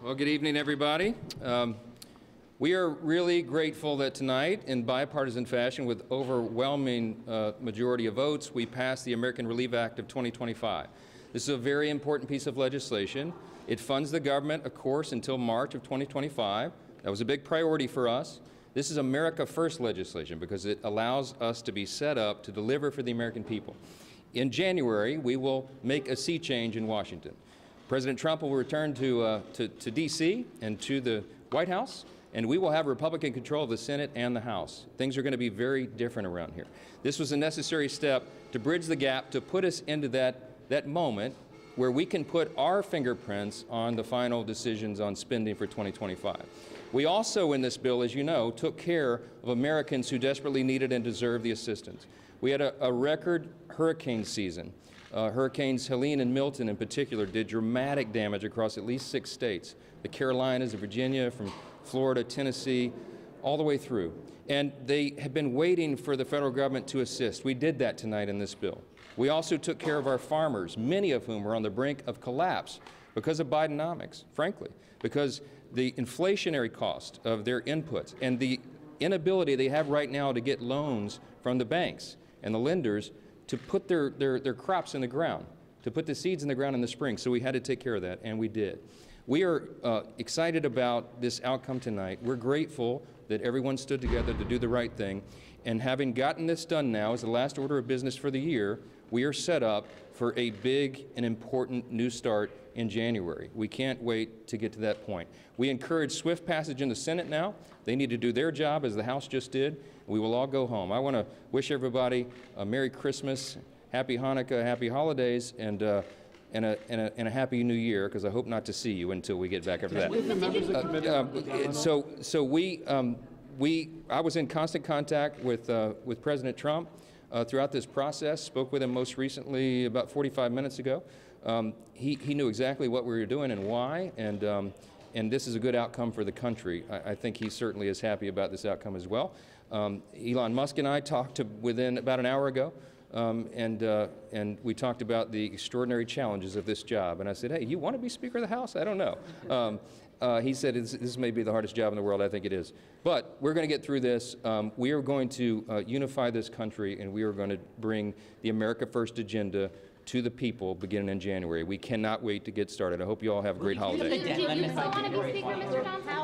Well, good evening, everybody. We are really grateful that tonight, in bipartisan fashion, with overwhelming majority of votes, we passed the American Relief Act of 2025. This is a very important piece of legislation. It funds the government, of course, until March of 2025. That was a big priority for us. This is America First legislation because it allows us to be set up to deliver for the American people. In January, we will make a sea change in Washington. President Trump will return to D.C. and to the White House, and we will have Republican control of the Senate and the House. Things are going to be very different around here. This was a necessary step to bridge the gap, to put us into that moment where we can put our fingerprints on the final decisions on spending for 2025. We also, in this bill, as you know, took care of Americans who desperately needed and deserved the assistance. We had a record hurricane season. Hurricanes Helene and Milton in particular did dramatic damage across at least 6 states, the Carolinas, Virginia, from Florida, Tennessee, all the way through. And they have been waiting for the federal government to assist. We did that tonight in this bill. We also took care of our farmers, many of whom were on the brink of collapse because of Bidenomics, frankly, because the inflationary cost of their inputs and the inability they have right now to get loans from the banks and the lenders to put their crops in the ground, to put the seeds in the ground in the spring. So we had to take care of that, and we did. We are excited about this outcome tonight. We're grateful that everyone stood together to do the right thing. And having gotten this done now as the last order of business for the year, we are set up for a big and important new start in January. We can't wait to get to that point. We encourage swift passage in the Senate now. They need to do their job as the House just did. We will all go home. I want to wish everybody a Merry Christmas, Happy Hanukkah, Happy Holidays, and a Happy New Year, because I hope not to see you until we get back after that. I was in constant contact with President Trump throughout this process, spoke with him most recently about 45 minutes ago. He knew exactly what we were doing and why, and this is a good outcome for the country. I think he certainly is happy about this outcome as well. Elon Musk and I talked within about an hour ago, and we talked about the extraordinary challenges of this job. And I said, hey, you want to be Speaker of the House? I don't know. He said, this may be the hardest job in the world. I think it is. But we're going to get through this. We are going to unify this country, and we are going to bring the America First agenda to the people beginning in January. We cannot wait to get started. I hope you all have a great holiday. Do you still want to be Speaker, Mr. Johnson?